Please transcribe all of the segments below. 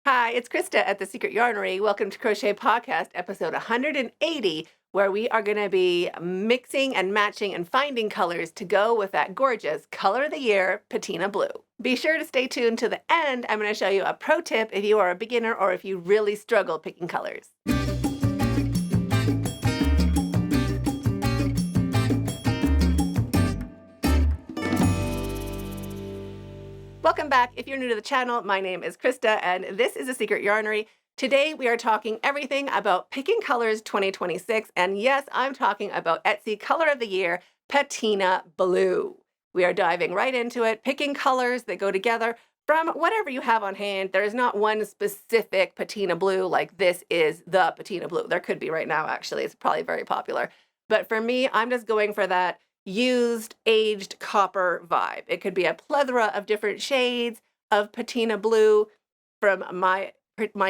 Hi, it's Krista at the Secret Yarnery. Welcome to Crochet Podcast, episode 180, where we are going to be mixing and matching and finding colors to go with that gorgeous color of the year, Patina Blue. Be sure to stay tuned to the end. I'm going to show you a pro tip if you are a beginner or if you really struggle picking colors. Welcome back. If you're new to the channel, my name is Krista and this is the Secret Yarnery. Today we are talking everything about picking colors 2026, and yes, I'm talking about Etsy Color of the Year, Patina Blue. We are diving right into it, picking colors that go together from whatever you have on hand. There is not one specific Patina Blue, like this is the Patina Blue. There could be right now, actually. It's probably very popular. But for me, I'm just going for that used, aged copper vibe. It could be a plethora of different shades of Patina Blue from my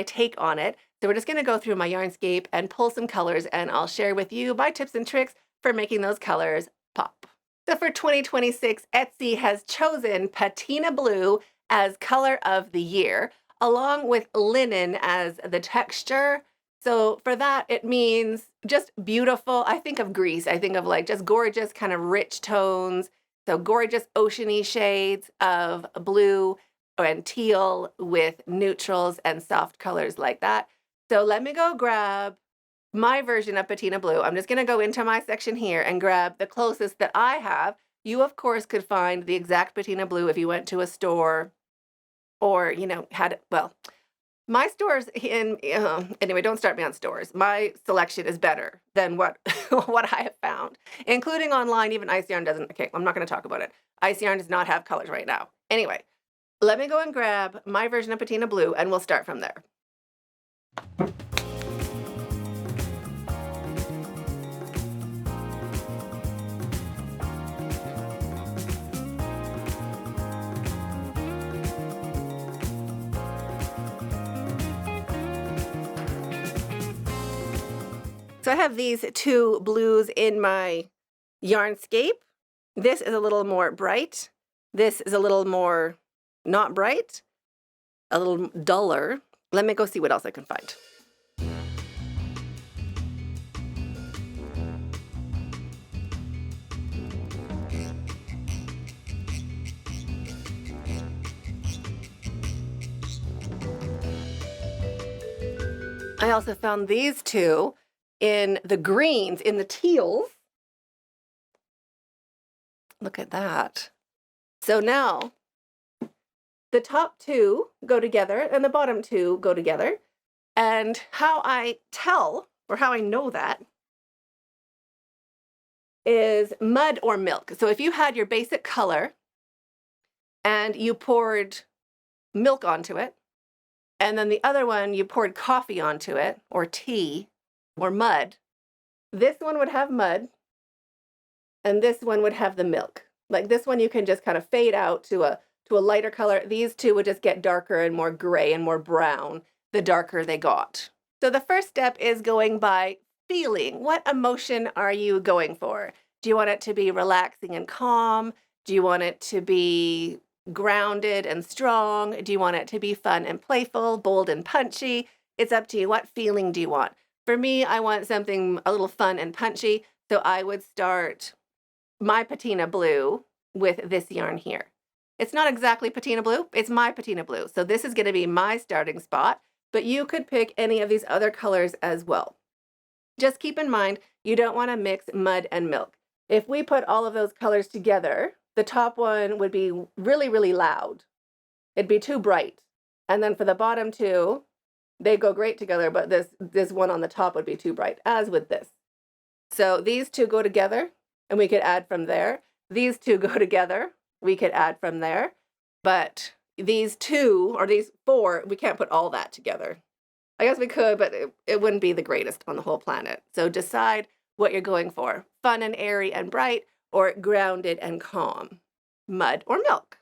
take on it. So we're just going to go through my Yarnscape and pull some colors, and I'll share with you my tips and tricks for making those colors pop. So for 2026, Etsy has chosen Patina Blue as color of the year, along with linen as the texture. So for that, it means just beautiful. I think of Greece. I think of like just gorgeous kind of rich tones. So gorgeous oceany shades of blue and teal with neutrals and soft colors like that. So let me go grab my version of Patina Blue. I'm just going to go into my section here and grab the closest that I have. You, of course, could find the exact Patina Blue if you went to a store or, my stores anyway, don't start me on stores. My selection is better than what I have found, including online. Even Ice Yarn doesn't. Okay, I'm not going to talk about it. Ice Yarn does not have colors right now. Anyway, let me go and grab my version of Patina Blue, and we'll start from there. So I have these two blues in my Yarnscape. This is a little more bright. This is a little more not bright, a little duller. Let me go see what else I can find. I also found these two in the greens, in the teals. Look at that. So now the top two go together and the bottom two go together. And how I tell, or how I know that, is mud or milk. So if you had your basic color and you poured milk onto it, and then the other one you poured coffee onto it, or tea, or mud, this one would have mud, and this one would have the milk. Like this one you can just kind of fade out to a lighter color. These two would just get darker and more gray and more brown the darker they got. So the first step is going by feeling. What emotion are you going for? Do you want it to be relaxing and calm? Do you want it to be grounded and strong? Do you want it to be fun and playful, bold and punchy? It's up to you. What feeling do you want? For me, I want something a little fun and punchy, so I would start my Patina Blue with this yarn here. It's not exactly Patina Blue, it's my Patina Blue. So this is going to be my starting spot, but you could pick any of these other colors as well. Just keep in mind, you don't want to mix mud and milk. If we put all of those colors together, the top one would be really, really loud. It'd be too bright. And then for the bottom two, they go great together, but this one on the top would be too bright, as with this. So these two go together, and we could add from there. These two go together, we could add from there. But these two, or these four, we can't put all that together. I guess we could, but it wouldn't be the greatest on the whole planet. So decide what you're going for. Fun and airy and bright, or grounded and calm. Mud or milk.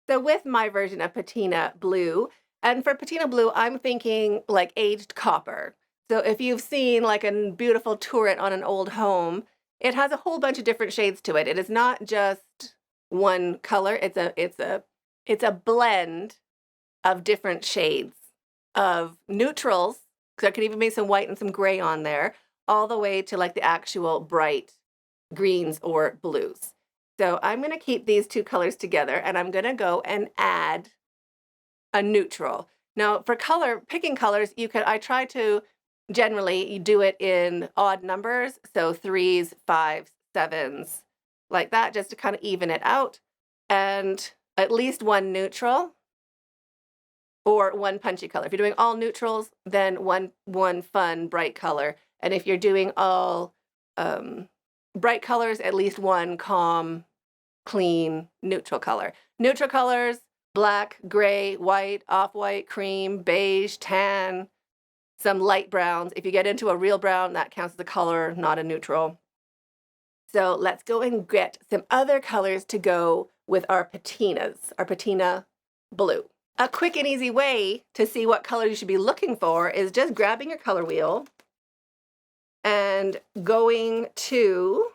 So with my version of Patina Blue, and for Patina Blue, I'm thinking like aged copper. So if you've seen like a beautiful turret on an old home, it has a whole bunch of different shades to it. It is not just one color. It's a blend of different shades of neutrals, because I could even make some white and some gray on there, all the way to like the actual bright greens or blues. So I'm going to keep these two colors together, and I'm going to go and add a neutral. Now for picking colors, I try to generally you do it in odd numbers, so 3s, 5s, 7s, like that, just to kind of even it out, and at least one neutral or one punchy color. If you're doing all neutrals, then one fun bright color, and if you're doing all bright colors, at least one calm, clean, neutral color. Neutral colors: black, gray, white, off-white, cream, beige, tan, some light browns. If you get into a real brown, that counts as a color, not a neutral. So let's go and get some other colors to go with our patinas, our patina blue. A quick and easy way to see what color you should be looking for is just grabbing your color wheel and going to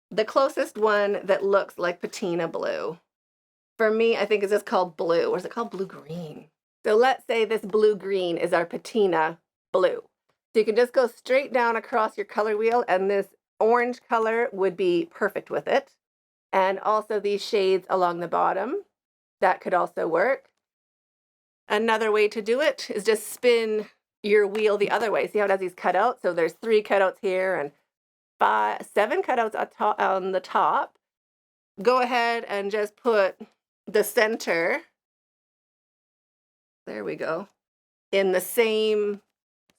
the closest one that looks like patina blue. For me, I think it's just called blue, or is it called blue-green? So let's say this blue-green is our patina blue. So you can just go straight down across your color wheel, and this orange color would be perfect with it. And also these shades along the bottom, that could also work. Another way to do it is just spin your wheel the other way. See how it has these cutouts? So there's 3 cutouts here and 7 cutouts on the top. Go ahead and just put the center, there we go, in the same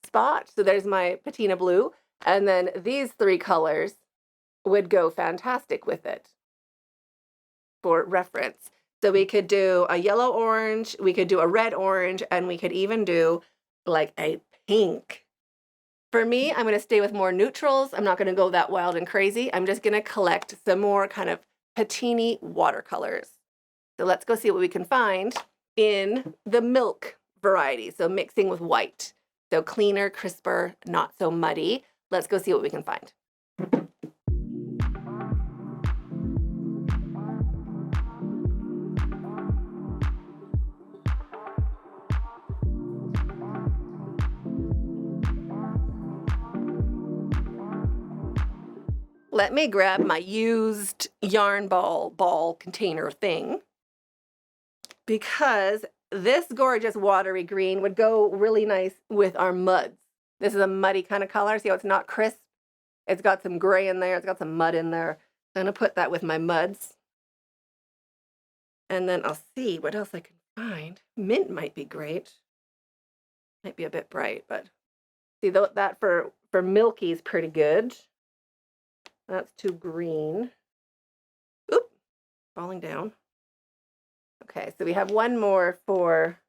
spot. So there's my patina blue, and then these 3 colors would go fantastic with it for reference. So we could do a yellow orange, we could do a red orange, and we could even do like a pink. For me, I'm going to stay with more neutrals. I'm not going to go that wild and crazy. I'm just going to collect some more kind of patini watercolors. So let's go see what we can find in the milk variety. So mixing with white. So cleaner, crisper, not so muddy. Let's go see what we can find. Let me grab my used yarn ball container thing, because this gorgeous watery green would go really nice with our muds. This is a muddy kind of color. See how it's not crisp? It's got some gray in there. It's got some mud in there. I'm going to put that with my muds. And then I'll see what else I can find. Mint might be great. Might be a bit bright, but see that for milky is pretty good. That's too green. Oop, falling down. Okay, so we have one more for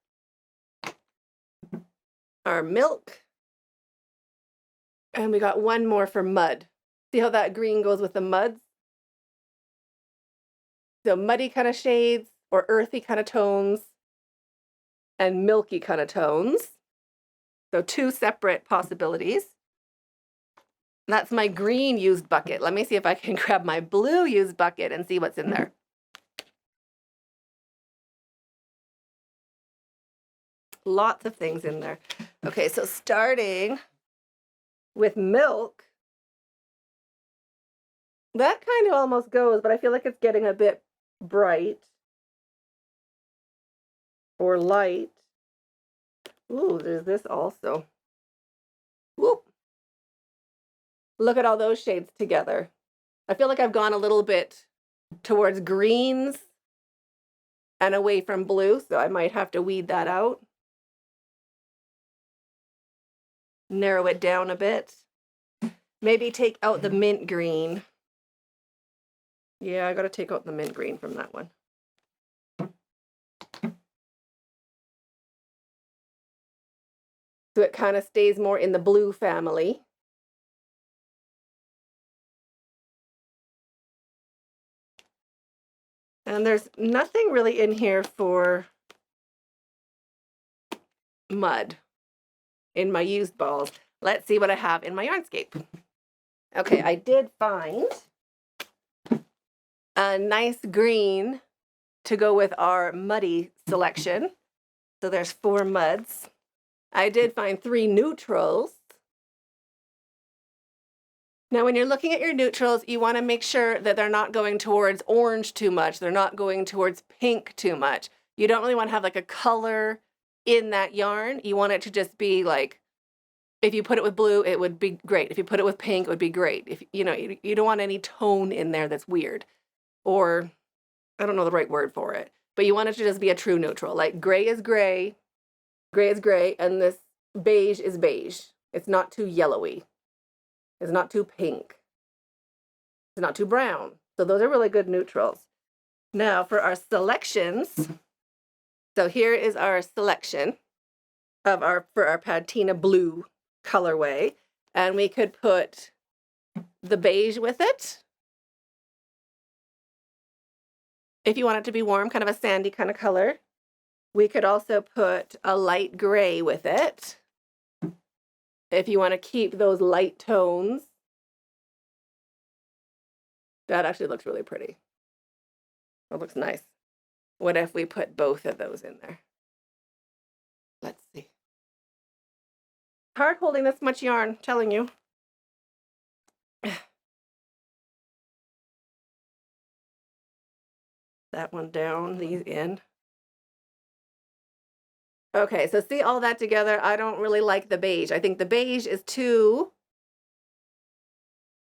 our milk. And we got one more for mud. See how that green goes with the muds? So muddy kind of shades, or earthy kind of tones, and milky kind of tones. So 2 separate possibilities. That's my green used bucket. Let me see if I can grab my blue used bucket and see what's in there. Lots of things in there. Okay, so starting with milk, that kind of almost goes, but I feel like it's getting a bit bright or light. Ooh, there's this also. Whoop. Look at all those shades together. I feel like I've gone a little bit towards greens and away from blue, so I might have to weed that out. Narrow it down a bit. Maybe take out the mint green. Yeah, I got to take out the mint green from that one. So it kind of stays more in the blue family. And there's nothing really in here for mud in my used balls. Let's see what I have in my Yarnscape. Okay, I did find a nice green to go with our muddy selection. So there's 4 muds. I did find 3 neutrals. Now, when you're looking at your neutrals, you want to make sure that they're not going towards orange too much. They're not going towards pink too much. You don't really want to have like a color in that yarn. You want it to just be like, if you put it with blue, it would be great. If you put it with pink, it would be great. If you know, you don't want any tone in there that's weird, or I don't know the right word for it, but you want it to just be a true neutral. Like gray is gray is gray, and this beige is beige. It's not too yellowy. It's not too pink. It's not too brown. So those are really good neutrals. Now for our selections. So here is our selection of for our Patina blue colorway. And we could put the beige with it. If you want it to be warm, kind of a sandy kind of color. We could also put a light gray with it. If you want to keep those light tones. That actually looks really pretty. It looks nice. What if we put both of those in there? Let's see. Hard holding this much yarn, I'm telling you. That one down, these in. Okay, so see all that together? I don't really like the beige. I think the beige is too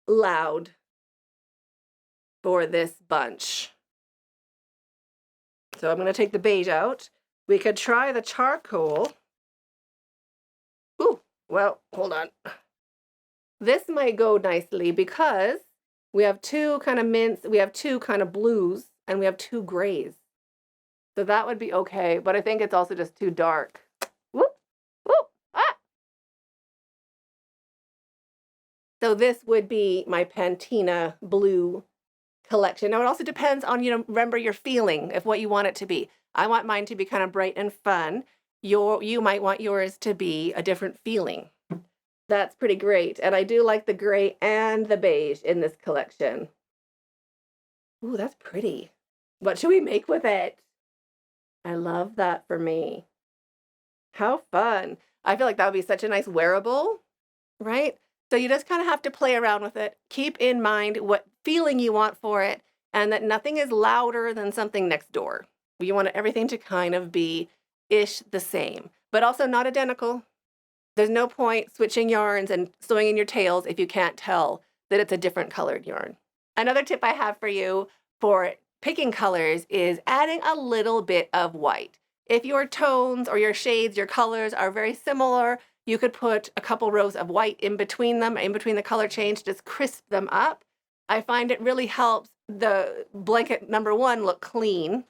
loud for this bunch. So I'm going to take the beige out. We could try the charcoal. Ooh, well, hold on. This might go nicely because we have 2 kind of mints, we have 2 kind of blues, and we have 2 grays. So that would be okay, but I think it's also just too dark. Whoop, whoop, ah! So this would be my Patina blue collection. Now it also depends on, remember your feeling of what you want it to be. I want mine to be kind of bright and fun. You might want yours to be a different feeling. That's pretty great. And I do like the gray and the beige in this collection. Ooh, that's pretty. What should we make with it? I love that for me. How fun. I feel like that would be such a nice wearable, right? So you just kind of have to play around with it. Keep in mind what feeling you want for it, and that nothing is louder than something next door. You want everything to kind of be ish the same, but also not identical. There's no point switching yarns and sewing in your tails if you can't tell that it's a different colored yarn. Another tip I have for you for picking colors is adding a little bit of white. If your tones or your shades, your colors are very similar, you could put a couple rows of white in between them, in between the color change, just crisp them up. I find it really helps the blanket, number 1, look clean.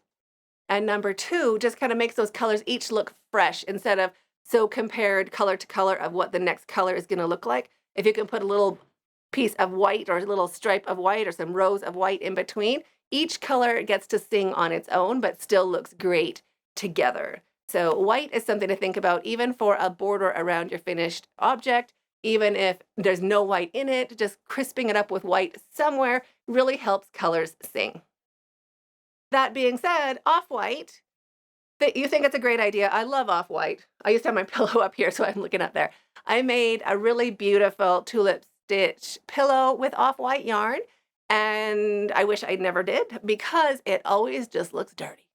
And number 2, just kind of makes those colors each look fresh instead of so compared color to color of what the next color is going to look like. If you can put a little piece of white or a little stripe of white or some rows of white in between, each color gets to sing on its own, but still looks great together. So white is something to think about, even for a border around your finished object. Even if there's no white in it, just crisping it up with white somewhere really helps colors sing. That being said, off-white, you think it's a great idea. I love off-white. I used to have my pillow up here, so I'm looking up there. I made a really beautiful tulip stitch pillow with off-white yarn. And I wish I never did because it always just looks dirty.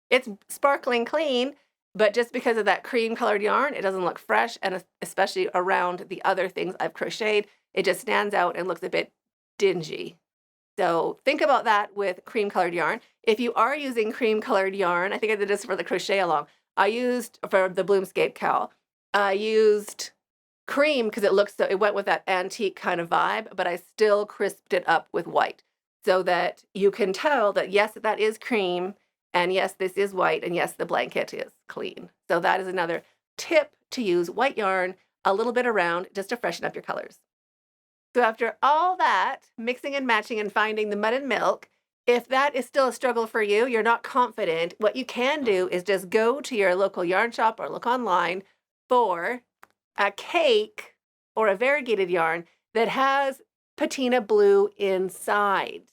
It's sparkling clean, but just because of that cream colored yarn, it doesn't look fresh. And especially around the other things I've crocheted, it just stands out and looks a bit dingy. So think about that with cream colored yarn. If you are using cream colored yarn, I think I did this for the crochet along. I used for the Bloomscape cowl, I used cream because it went with that antique kind of vibe, but I still crisped it up with white so that you can tell that yes, that is cream, and yes, this is white, and yes, the blanket is clean. So that is another tip to use white yarn a little bit around just to freshen up your colors. So after all that mixing and matching and finding the mud and milk, if that is still a struggle for you, you're not confident, what you can do is just go to your local yarn shop or look online for a cake or a variegated yarn that has Patina blue inside.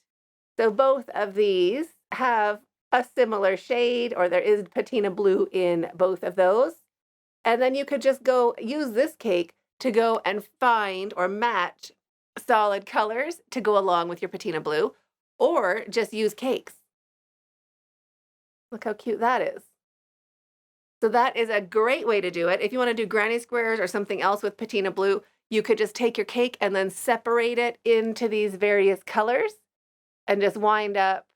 So both of these have a similar shade, or there is patina blue in both of those. And then you could just go use this cake to go and find or match solid colors to go along with your patina blue, or just use cakes. Look how cute that is. So that is a great way to do it. If you want to do granny squares or something else with patina blue, you could just take your cake and then separate it into these various colors and just wind up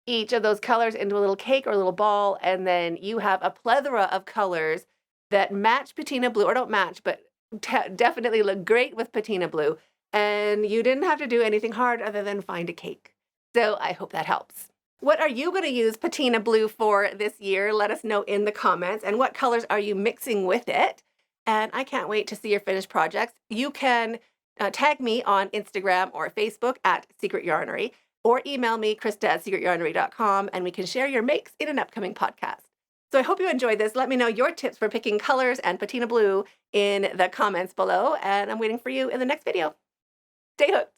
each of those colors into a little cake or a little ball, and then you have a plethora of colors that match patina blue, or don't match, but definitely look great with patina blue. And you didn't have to do anything hard other than find a cake. So I hope that helps. What are you going to use patina blue for this year? Let us know in the comments. And what colors are you mixing with it? And I can't wait to see your finished projects. You can tag me on Instagram or Facebook at Secret Yarnery, or email me, Krista@secretyarnery.com, and we can share your makes in an upcoming podcast. So I hope you enjoyed this. Let me know your tips for picking colors and patina blue in the comments below, and I'm waiting for you in the next video. Stay hooked.